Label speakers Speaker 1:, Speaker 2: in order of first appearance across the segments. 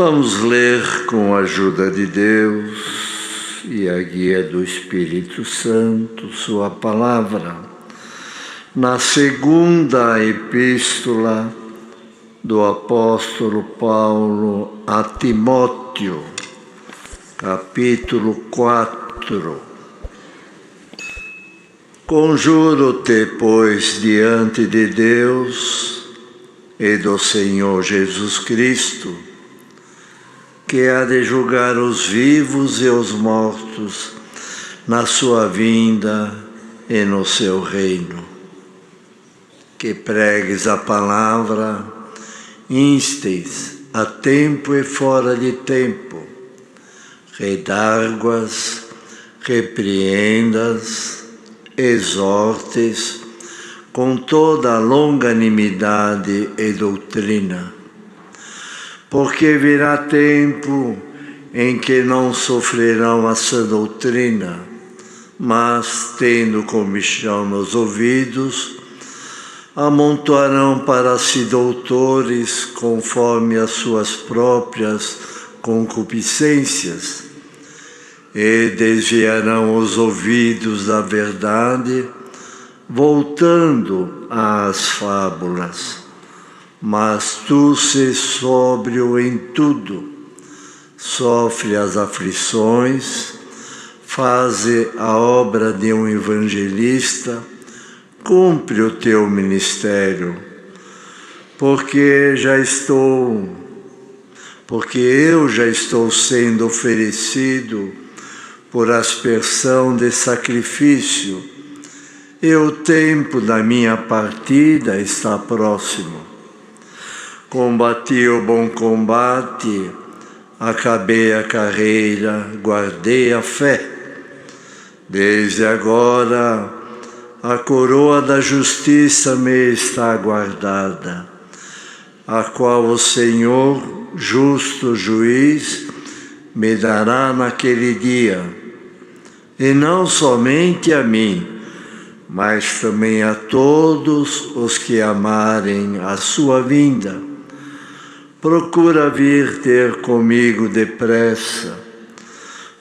Speaker 1: Vamos ler com a ajuda de Deus e a guia do Espírito Santo sua palavra na segunda epístola do apóstolo Paulo a Timóteo, capítulo 4. Conjuro-te, pois, diante de Deus e do Senhor Jesus Cristo, que há de julgar os vivos e os mortos na sua vinda e no seu reino. Que pregues a palavra, instes a tempo e fora de tempo, redarguas, repreendas, exortes com toda a longanimidade e doutrina. Porque virá tempo em que não sofrerão a sã doutrina, mas, tendo comichão nos ouvidos, amontoarão para si doutores conforme as suas próprias concupiscências, e desviarão os ouvidos da verdade, voltando às fábulas. Mas tu se sóbrio em tudo, sofre as aflições, faze a obra de um evangelista, cumpre o teu ministério, porque eu já estou sendo oferecido por aspersão de sacrifício, e o tempo da minha partida está próximo. Combati o bom combate, acabei a carreira, guardei a fé. Desde agora, a coroa da justiça me está guardada, a qual o Senhor, justo juiz, me dará naquele dia, e não somente a mim, mas também a todos os que amarem a sua vinda. Procura vir ter comigo depressa,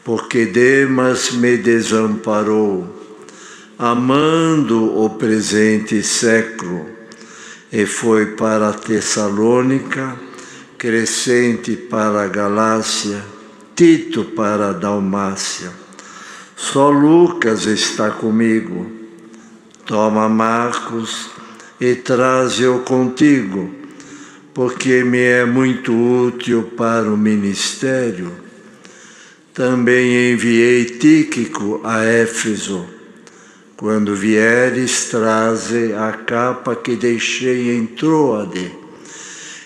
Speaker 1: porque Demas me desamparou, amando o presente século, e foi para Tessalônica, Crescente para a Galácia, Tito para a Dalmácia. Só Lucas está comigo. Toma Marcos e traze-o contigo, porque me é muito útil para o ministério. Também enviei Tíquico a Éfeso. Quando vieres, traze a capa que deixei em Troade,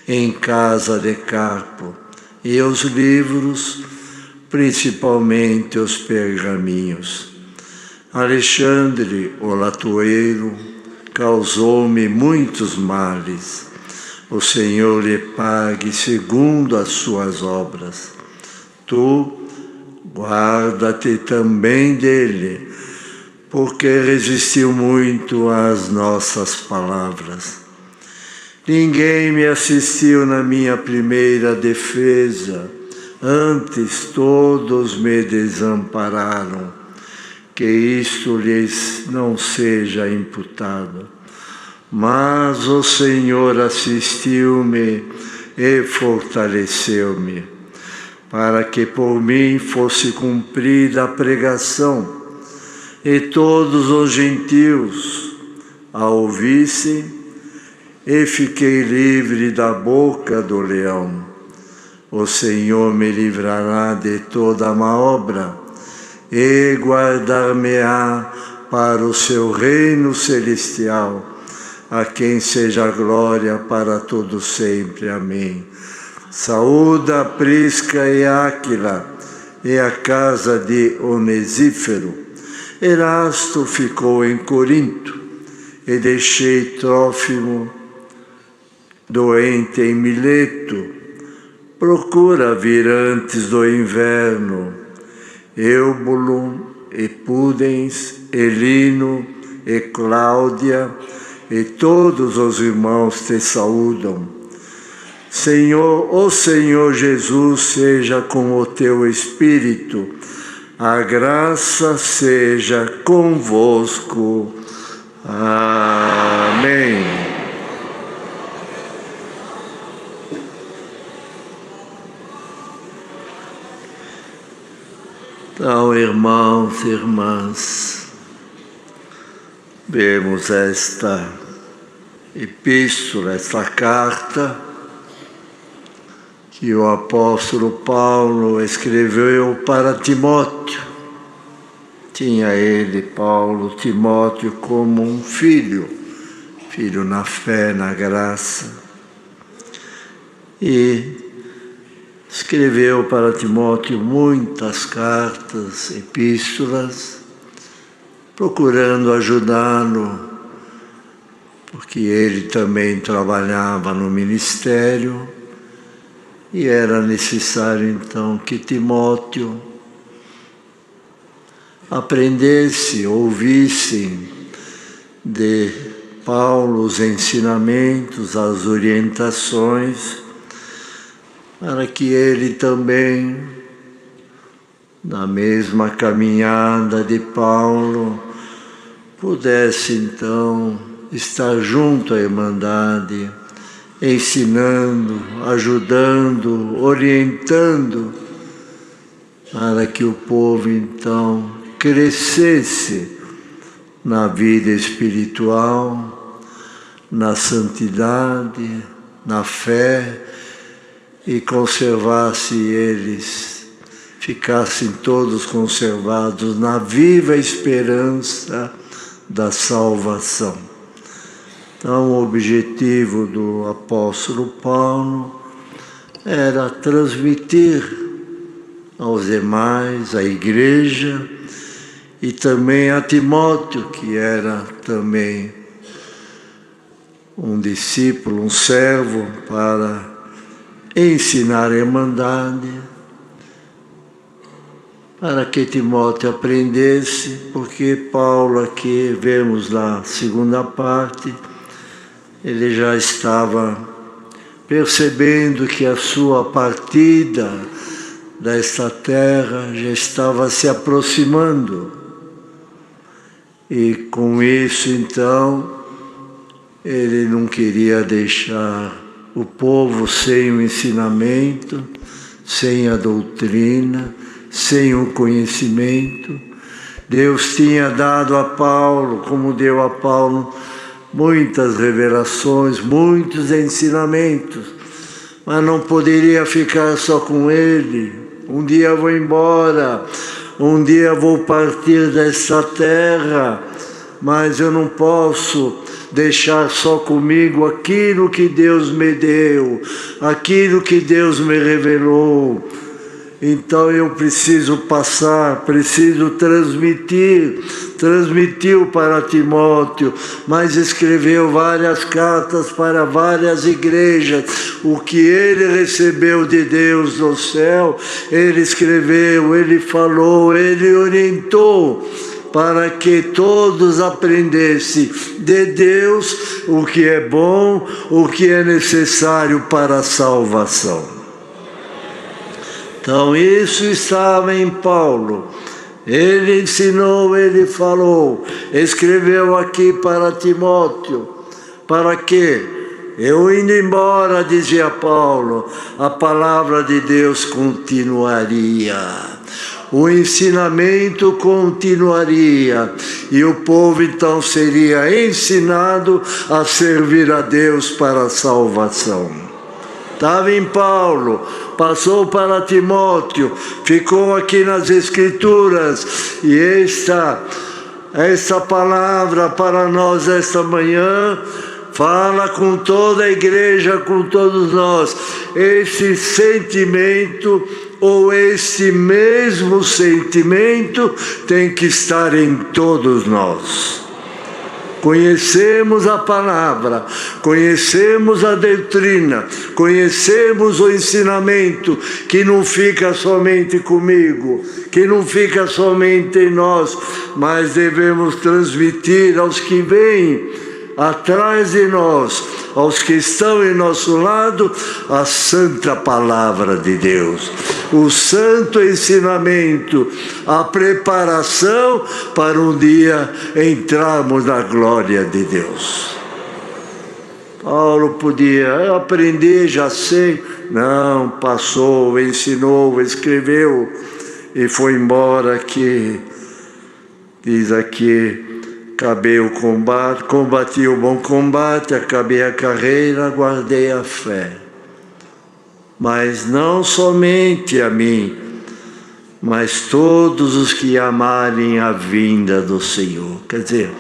Speaker 1: em casa de Carpo, e os livros, principalmente os pergaminhos. Alexandre, o latoeiro, causou-me muitos males. O Senhor lhe pague segundo as suas obras. Tu, guarda-te também dele, porque resistiu muito às nossas palavras. Ninguém me assistiu na minha primeira defesa, antes todos me desampararam. Que isto lhes não seja imputado. Mas o Senhor assistiu-me e fortaleceu-me, para que por mim fosse cumprida a pregação, e todos os gentios a ouvissem, e fiquei livre da boca do leão. O Senhor me livrará de toda a má obra, e guardar-me-á para o seu reino celestial, a quem seja a glória para todo sempre. Amém. Saúda Prisca e Áquila e a casa de Onesífero. Erasto ficou em Corinto, e deixei Trófimo doente em Mileto. Procura vir antes do inverno. Eubulo e Pudens, Elino e Cláudia e todos os irmãos te saúdam. O Senhor Jesus seja com o teu espírito. A graça seja convosco. Amém. Então, irmãos e irmãs, vemos esta epístola, esta carta que o apóstolo Paulo escreveu para Timóteo. Tinha ele, Paulo, Timóteo como um filho na fé, na graça. E escreveu para Timóteo muitas cartas, epístolas, procurando ajudá-lo, porque ele também trabalhava no ministério e era necessário então que Timóteo aprendesse, ouvisse de Paulo os ensinamentos, as orientações, para que ele também, na mesma caminhada de Paulo, pudesse então estar junto à Irmandade, ensinando, ajudando, orientando, para que o povo então crescesse na vida espiritual, na santidade, na fé, e conservasse eles, ficassem todos conservados na viva esperança da salvação. Então, o objetivo do apóstolo Paulo era transmitir aos demais, à igreja, e também a Timóteo, que era também um discípulo, um servo, para ensinar a Irmandade, para que Timóteo aprendesse, porque Paulo, aqui vemos na segunda parte, ele já estava percebendo que a sua partida desta terra já estava se aproximando. E com isso, então, ele não queria deixar o povo sem o ensinamento, sem a doutrina, sem o conhecimento. Deus tinha dado a Paulo, como deu a Paulo, muitas revelações, muitos ensinamentos, mas não poderia ficar só com ele. Um dia eu vou embora, um dia eu vou partir dessa terra, mas eu não posso deixar só comigo aquilo que Deus me deu, aquilo que Deus me revelou. Então eu preciso passar, preciso transmitiu para Timóteo, mas escreveu várias cartas para várias igrejas. O que ele recebeu de Deus no céu, ele escreveu, ele falou, ele orientou, para que todos aprendessem de Deus o que é bom, o que é necessário para a salvação. Então isso estava em Paulo. Ele ensinou, ele falou, escreveu aqui para Timóteo, para que, eu indo embora, dizia Paulo, a palavra de Deus continuaria. O ensinamento continuaria e o povo então seria ensinado a servir a Deus para a salvação. Estava em Paulo, passou para Timóteo, ficou aqui nas Escrituras, e esta palavra para nós esta manhã fala com toda a igreja, com todos nós, esse sentimento, ou esse mesmo sentimento, tem que estar em todos nós. Conhecemos a palavra, conhecemos a doutrina, conhecemos o ensinamento, que não fica somente comigo, que não fica somente em nós, mas devemos transmitir aos que vêm, atrás de nós, aos que estão em nosso lado, a santa palavra de Deus, o santo ensinamento, a preparação para um dia entrarmos na glória de Deus. Paulo podia aprender, já sei. Não, passou, ensinou, escreveu e foi embora aqui. Diz aqui, acabei o combate, combati o bom combate, acabei a carreira, guardei a fé. Mas não somente a mim, mas todos os que amarem a vinda do Senhor. Quer dizer,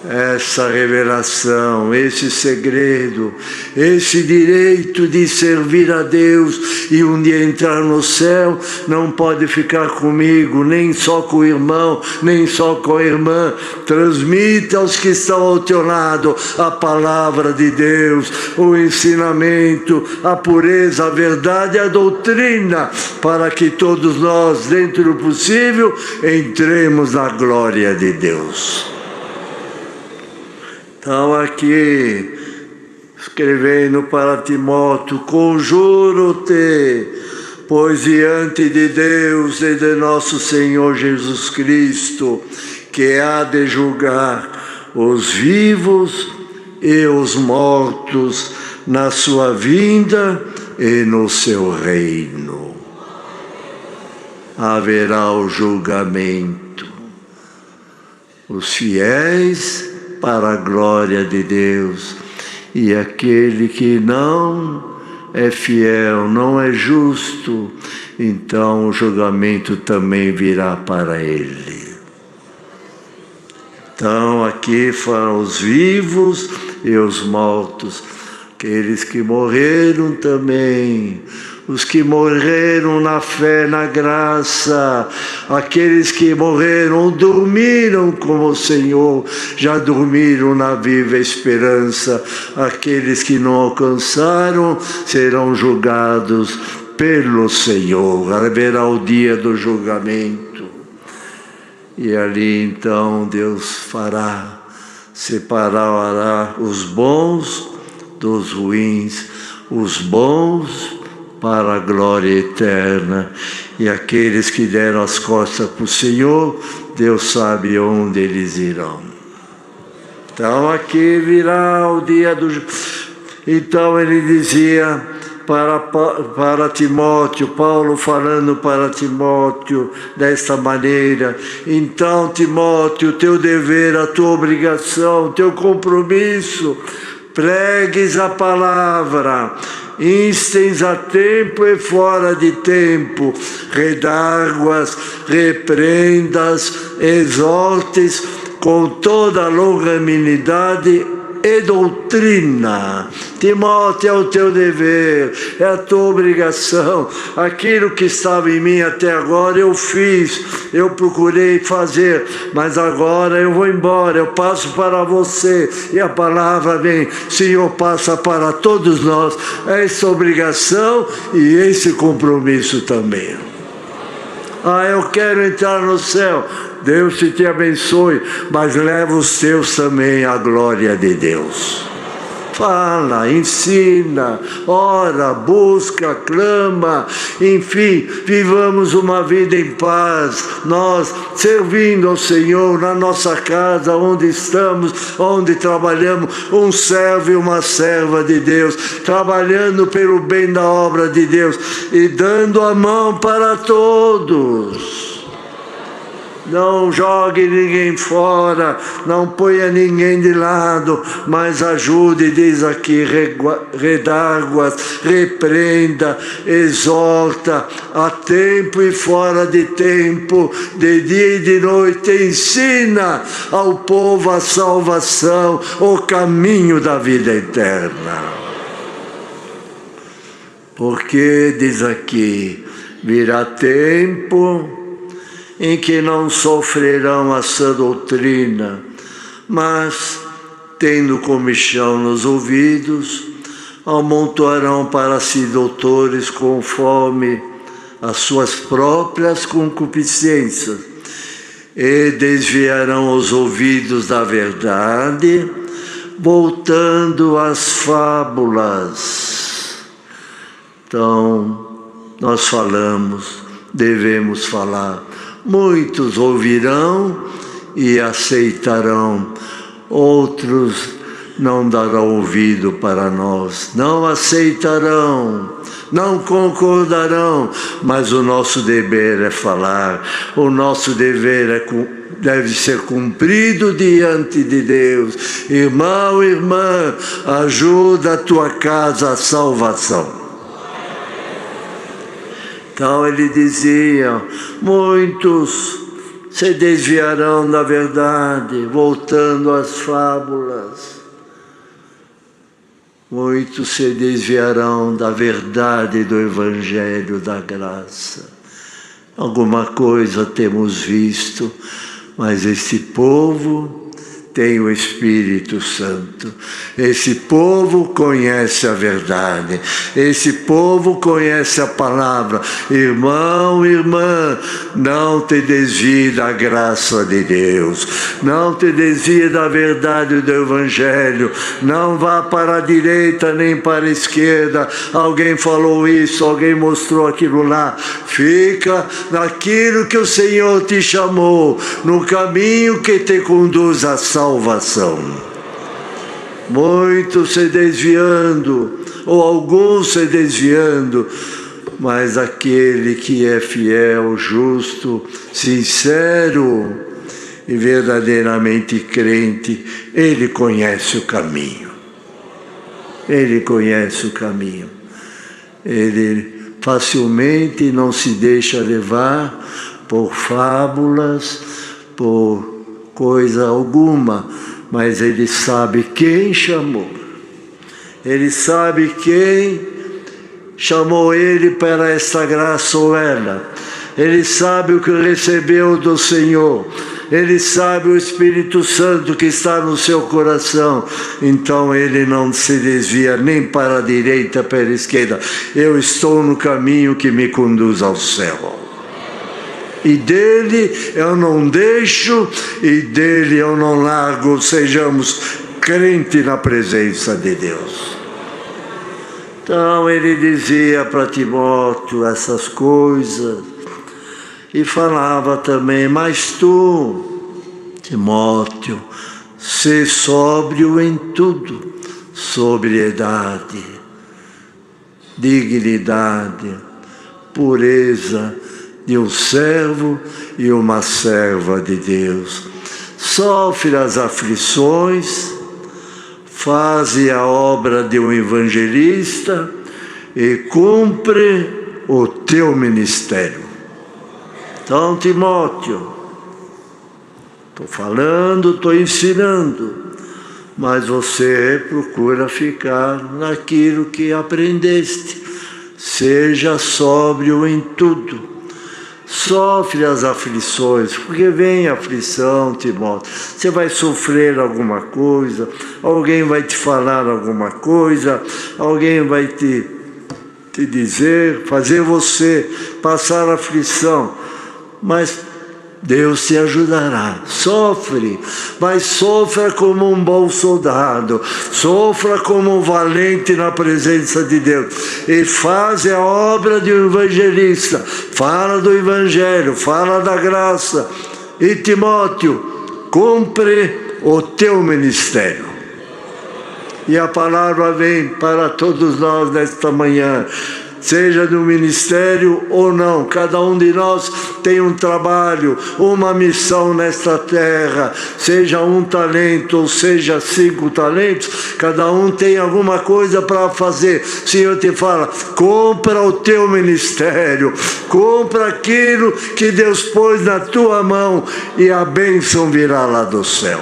Speaker 1: essa revelação, esse segredo, esse direito de servir a Deus e um dia entrar no céu, não pode ficar comigo, nem só com o irmão, nem só com a irmã. Transmita aos que estão ao teu lado a palavra de Deus, o ensinamento, a pureza, a verdade e a doutrina, para que todos nós, dentro do possível, entremos na glória de Deus. Então aqui, escrevendo para Timóteo, conjuro-te, pois diante de Deus e de nosso Senhor Jesus Cristo, que há de julgar os vivos e os mortos na sua vinda e no seu reino. Haverá o julgamento. Os fiéis para a glória de Deus, e aquele que não é fiel, não é justo, então o julgamento também virá para ele. Então aqui falam os vivos e os mortos, aqueles que morreram também, os que morreram na fé, na graça, aqueles que morreram, dormiram com o Senhor, já dormiram na viva esperança. Aqueles que não alcançaram serão julgados pelo Senhor. Haverá o dia do julgamento. E ali então Deus separará os bons dos ruins, os bons para a glória eterna, e aqueles que deram as costas para o Senhor, Deus sabe onde eles irão. Então aqui virá o dia do... Então ele dizia para Timóteo, Paulo falando para Timóteo desta maneira: então Timóteo, teu dever, a tua obrigação, teu compromisso, pregues a palavra, instens a tempo e fora de tempo, redarguas, repreendas, exortes com toda a longanimidade e doutrina. Timóteo, é o teu dever, é a tua obrigação. Aquilo que estava em mim até agora eu fiz, eu procurei fazer, mas agora eu vou embora, eu passo para você. E a palavra vem, Senhor, passa para todos nós essa obrigação e esse compromisso também. Eu quero entrar no céu. Deus te abençoe, mas leva os teus também à glória de Deus. Fala, ensina, ora, busca, clama, enfim, vivamos uma vida em paz, nós servindo ao Senhor na nossa casa, onde estamos, onde trabalhamos, um servo e uma serva de Deus, trabalhando pelo bem da obra de Deus e dando a mão para todos. Não jogue ninguém fora, não ponha ninguém de lado, mas ajude, diz aqui, redarguas, repreenda, exorta, a tempo e fora de tempo, de dia e de noite, ensina ao povo a salvação, o caminho da vida eterna. Porque, diz aqui, virá tempo em que não sofrerão a sã doutrina, mas, tendo comichão nos ouvidos, amontoarão para si doutores conforme as suas próprias concupiscências, e desviarão os ouvidos da verdade voltando às fábulas. Então, nós falamos, devemos falar. Muitos ouvirão e aceitarão, outros não darão ouvido para nós, não aceitarão, não concordarão, mas o nosso dever é falar, o nosso dever deve ser cumprido diante de Deus. Irmão, irmã, ajuda a tua casa à salvação. Então ele dizia, muitos se desviarão da verdade, voltando às fábulas. Muitos se desviarão da verdade do Evangelho da graça. Alguma coisa temos visto, mas esse povo tem o Espírito Santo. Esse povo conhece a verdade. Esse povo conhece a palavra. Irmão, irmã, não te desvie da graça de Deus. Não te desvie da verdade do Evangelho. Não vá para a direita nem para a esquerda. Alguém falou isso, alguém mostrou aquilo lá. Fica naquilo que o Senhor te chamou, no caminho que te conduz à salvação. Muitos se desviando, ou alguns se desviando, mas aquele que é fiel, justo, sincero e verdadeiramente crente, ele conhece o caminho. Ele conhece o caminho. Ele facilmente não se deixa levar por fábulas, por coisa alguma, mas ele sabe quem chamou. Ele sabe quem chamou ele para esta graça ou ela. Ele sabe o que recebeu do Senhor. Ele sabe o Espírito Santo que está no seu coração. Então ele não se desvia nem para a direita, para a esquerda. Eu estou no caminho que me conduz ao céu. E dele eu não deixo, e dele eu não largo. Sejamos crentes na presença de Deus. Então ele dizia para Timóteo essas coisas, e falava também, mas tu, Timóteo, sê sóbrio em tudo, sobriedade, dignidade, pureza, de um servo e uma serva de Deus. Sofre as aflições, faze a obra de um evangelista e cumpre o teu ministério. Então, Timóteo, estou falando, estou ensinando, mas você procura ficar naquilo que aprendeste. Seja sóbrio em tudo. Sofre as aflições, porque vem aflição, Timóteo. Você vai sofrer alguma coisa, alguém vai te falar alguma coisa, alguém vai te dizer, fazer você passar aflição, mas Deus te ajudará. Sofre, mas sofra como um bom soldado, sofra como um valente na presença de Deus, e faz a obra de um evangelista. Fala do evangelho, fala da graça. E Timóteo, cumpre o teu ministério. E a palavra vem para todos nós nesta manhã, seja no ministério ou não. Cada um de nós tem um trabalho, uma missão nesta terra, seja um talento ou seja 5 talentos, cada um tem alguma coisa para fazer. O Senhor te fala, compra o teu ministério, compra aquilo que Deus pôs na tua mão e a bênção virá lá do céu.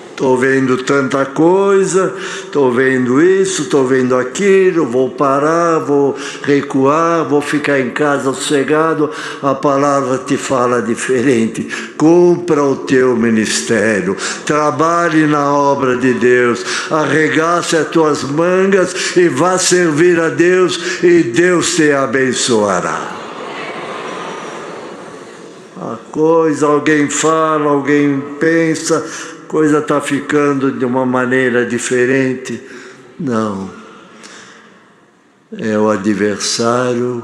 Speaker 1: Estou vendo tanta coisa, estou vendo isso, estou vendo aquilo, vou parar, vou recuar, vou ficar em casa sossegado. A palavra te fala diferente. Cumpra o teu ministério, trabalhe na obra de Deus, arregace as tuas mangas e vá servir a Deus, e Deus te abençoará. A coisa, alguém fala, alguém pensa, coisa está ficando de uma maneira diferente. Não. É o adversário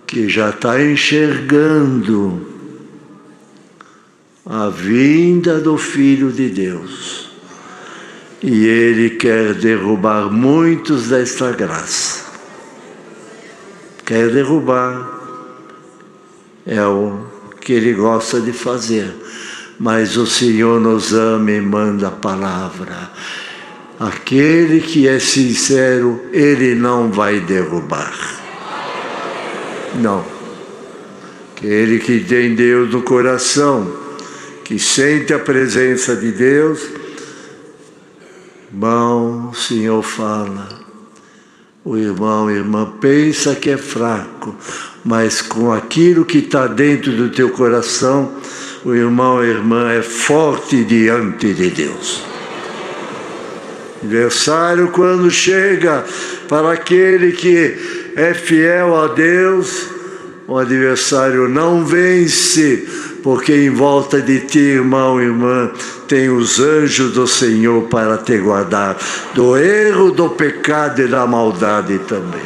Speaker 1: que já está enxergando a vinda do Filho de Deus. E ele quer derrubar muitos desta graça. Quer derrubar. É o que ele gosta de fazer. Mas o Senhor nos ama e manda a palavra. Aquele que é sincero, ele não vai derrubar. Não. Aquele que tem Deus no coração, que sente a presença de Deus, irmão, o Senhor fala. O irmão, a irmã pensa que é fraco, mas com aquilo que está dentro do teu coração, o irmão, a irmã é forte diante de Deus. Adversário, quando chega para aquele que é fiel a Deus, o adversário não vence, porque em volta de ti, irmão e irmã, tem os anjos do Senhor para te guardar do erro, do pecado e da maldade também.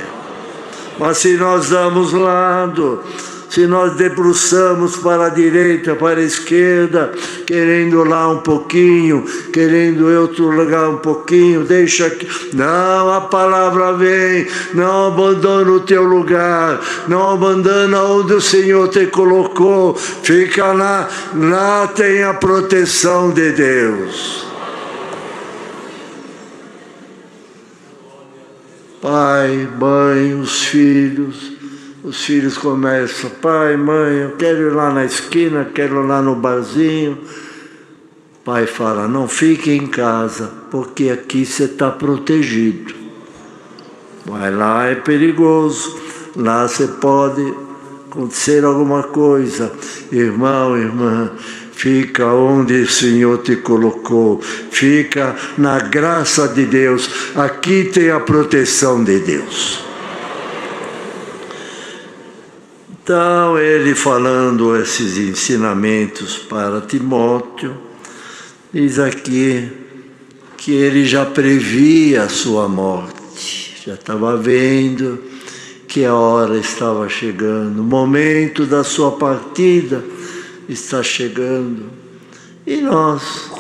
Speaker 1: Mas se nós damos lado, se nós debruçamos para a direita, para a esquerda, querendo lá um pouquinho, querendo em outro lugar um pouquinho, deixa aqui. Não, a palavra vem, não abandona o teu lugar, não abandona onde o Senhor te colocou, fica lá, lá tem a proteção de Deus. Pai, mãe, os filhos começam, pai, mãe, eu quero ir lá na esquina, quero ir lá no barzinho. Pai fala, não fique em casa, porque aqui você está protegido. Vai lá, é perigoso, lá você pode acontecer alguma coisa. Irmão, irmã, fica onde o Senhor te colocou, fica na graça de Deus, aqui tem a proteção de Deus. Então, ele falando esses ensinamentos para Timóteo, diz aqui que ele já previa a sua morte, já estava vendo que a hora estava chegando, o momento da sua partida está chegando. E nós,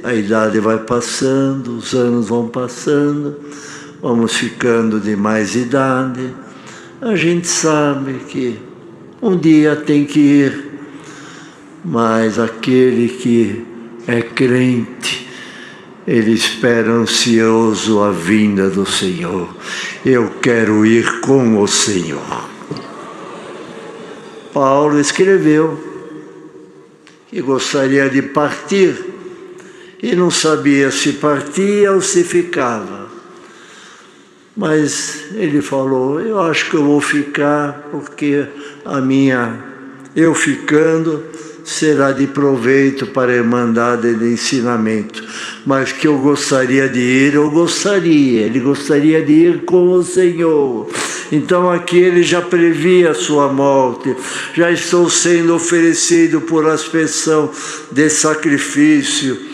Speaker 1: a idade vai passando, os anos vão passando, vamos ficando de mais idade. A gente sabe que um dia tem que ir, mas aquele que é crente, ele espera ansioso a vinda do Senhor. Eu quero ir com o Senhor. Paulo escreveu que gostaria de partir e não sabia se partia ou se ficava. Mas ele falou, eu acho que eu vou ficar, porque eu ficando será de proveito para a Irmandade de ensinamento. Mas que eu gostaria de ir, ele gostaria de ir com o Senhor. Então aqui ele já previa a sua morte, já estou sendo oferecido por aspersão de sacrifício.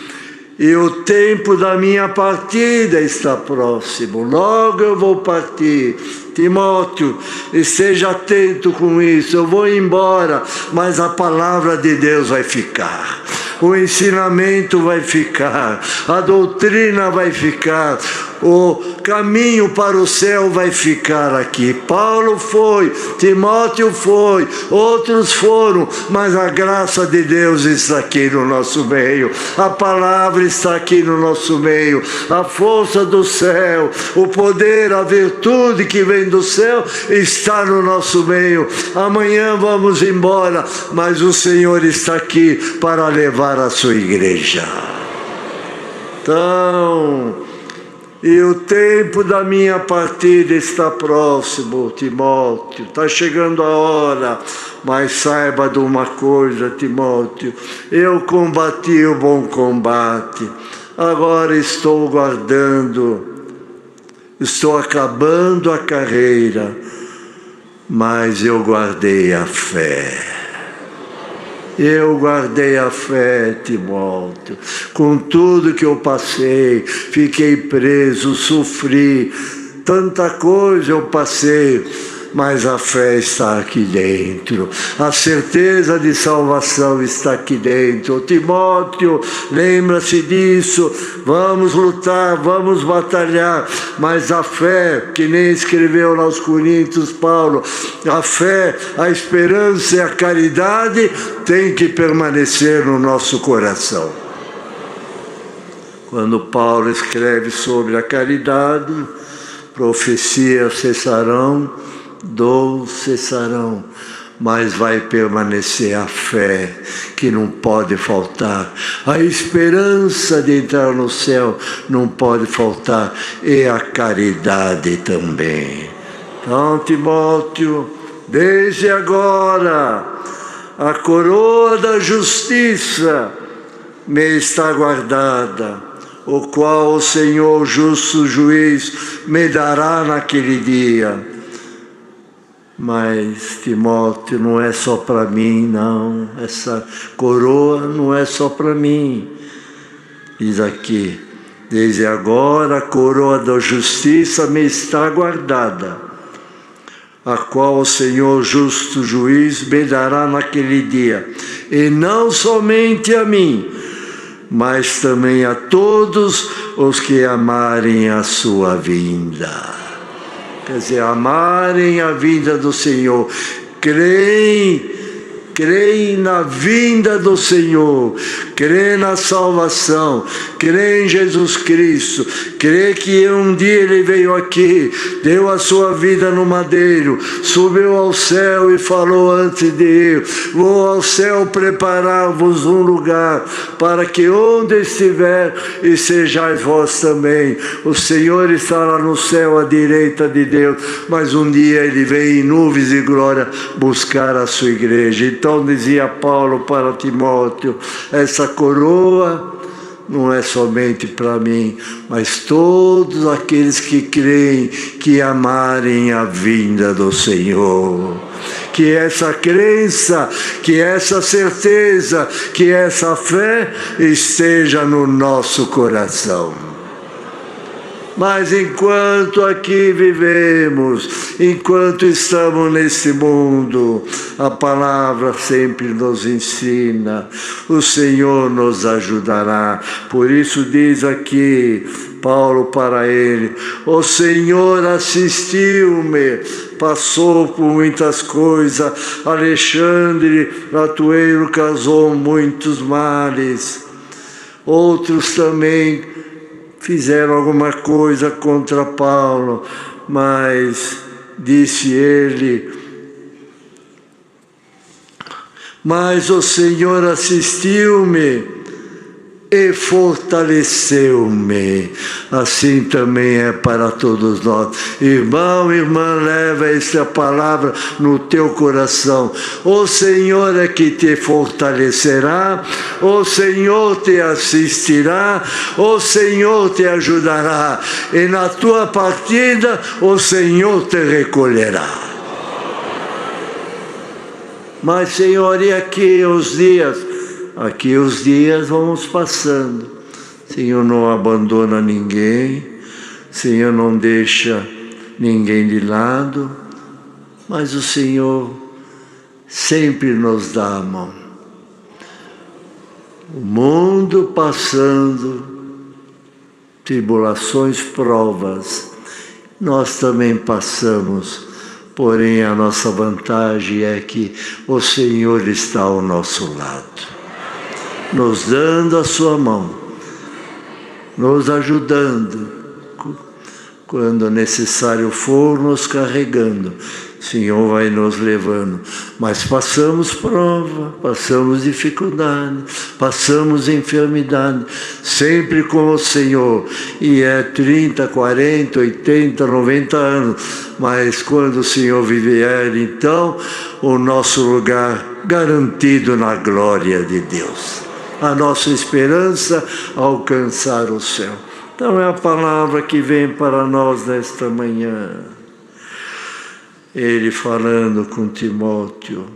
Speaker 1: E o tempo da minha partida está próximo, logo eu vou partir. Timóteo, esteja atento com isso, eu vou embora, mas a palavra de Deus vai ficar. O ensinamento vai ficar, a doutrina vai ficar, o caminho para o céu vai ficar aqui. Paulo foi, Timóteo foi, outros foram, mas a graça de Deus está aqui no nosso meio, a palavra está aqui no nosso meio, a força do céu, o poder, a virtude que vem do céu está no nosso meio. Amanhã vamos embora, mas o Senhor está aqui para levar a sua igreja. Então, e o tempo da minha partida está próximo, Timóteo, está chegando a hora, mas saiba de uma coisa, Timóteo, eu combati o bom combate, agora estou acabando a carreira, mas eu guardei a fé. Eu guardei a fé, Timóteo, com tudo que eu passei, fiquei preso, sofri, tanta coisa eu passei, mas a fé está aqui dentro, a certeza de salvação está aqui dentro. Timóteo, lembra-se disso, vamos lutar, vamos batalhar, mas a fé, que nem escreveu lá aos Coríntios Paulo, a fé, a esperança e a caridade tem que permanecer no nosso coração. Quando Paulo escreve sobre a caridade, profecias cessarão, dons cessarão, mas vai permanecer a fé, que não pode faltar. A esperança de entrar no céu não pode faltar, e a caridade também. Então, Timóteo, desde agora, a coroa da justiça me está guardada, o qual o Senhor, justo juiz, me dará naquele dia. Mas, Timóteo, não é só para mim, não. Essa coroa não é só para mim. Diz aqui, desde agora a coroa da justiça me está guardada, a qual o Senhor, justo juiz, me dará naquele dia. E não somente a mim, mas também a todos os que amarem a sua vinda. Quer dizer, amarem a vinda do Senhor, creem na vinda do Senhor, creem na salvação, creem em Jesus Cristo, creem que um dia Ele veio aqui, deu a sua vida no madeiro, subiu ao céu e falou antes de ir, vou ao céu preparar-vos um lugar, para que onde estiver, e sejais vós também. O Senhor estará no céu à direita de Deus, mas um dia Ele vem em nuvens de glória buscar a sua igreja. Então dizia Paulo para Timóteo, essa coroa não é somente para mim, mas todos aqueles que creem, que amarem a vinda do Senhor. Que essa crença, que essa certeza, que essa fé esteja no nosso coração. Mas enquanto aqui vivemos, enquanto estamos nesse mundo, a palavra sempre nos ensina, o Senhor nos ajudará. Por isso diz aqui Paulo para ele, o Senhor assistiu-me, passou por muitas coisas, Alexandre Latueiro causou muitos males, outros também fizeram alguma coisa contra Paulo, mas disse ele, mas o Senhor assistiu-me e fortaleceu-me. Assim também é para todos nós. Irmão, irmã, leva esta palavra no teu coração. O Senhor é que te fortalecerá, o Senhor te assistirá, o Senhor te ajudará, e na tua partida o Senhor te recolherá. Mas, Senhor, e aqui os dias? Aqui os dias vamos passando. Senhor não abandona ninguém, Senhor não deixa ninguém de lado, mas o Senhor sempre nos dá a mão. O mundo passando, tribulações, provas, nós também passamos, porém a nossa vantagem é que o Senhor está ao nosso lado, nos dando a sua mão, nos ajudando, quando necessário for, nos carregando. O Senhor vai nos levando, mas passamos prova, passamos dificuldade, passamos enfermidade, sempre com o Senhor, e é 30, 40, 80, 90 anos, mas quando o Senhor vier, então, o nosso lugar garantido na glória de Deus. A nossa esperança alcançar o céu. Então é a palavra que vem para nós nesta manhã. Ele falando com Timóteo,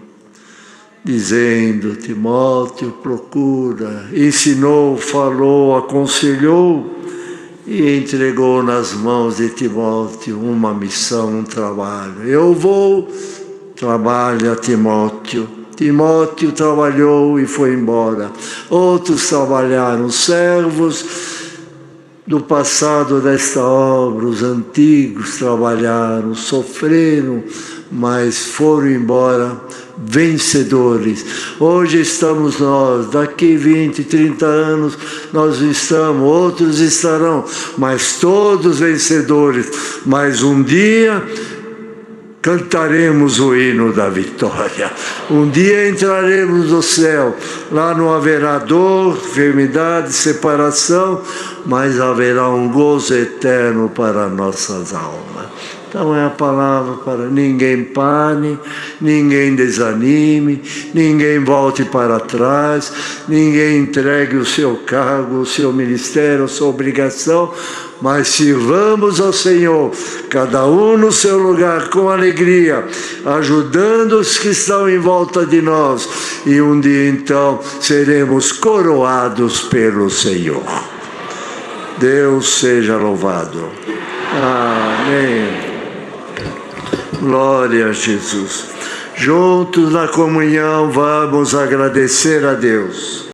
Speaker 1: dizendo: Timóteo, procura. Ensinou, falou, aconselhou e entregou nas mãos de Timóteo uma missão, um trabalho. Eu vou, trabalha Timóteo. Timóteo trabalhou e foi embora. Outros trabalharam, servos do passado desta obra, os antigos trabalharam, sofreram, mas foram embora vencedores. Hoje estamos nós, daqui 20, 30 anos nós estamos, outros estarão, mas todos vencedores. Mas um dia cantaremos o hino da vitória. Um dia entraremos no céu. Lá não haverá dor, enfermidade, separação, mas haverá um gozo eterno para nossas almas. Então é a palavra para ninguém pare, ninguém desanime, ninguém volte para trás, ninguém entregue o seu cargo, o seu ministério, a sua obrigação, mas sirvamos ao Senhor, cada um no seu lugar, com alegria, ajudando os que estão em volta de nós, e um dia então seremos coroados pelo Senhor. Deus seja louvado. Amém. Glória a Jesus. Juntos na comunhão vamos agradecer a Deus.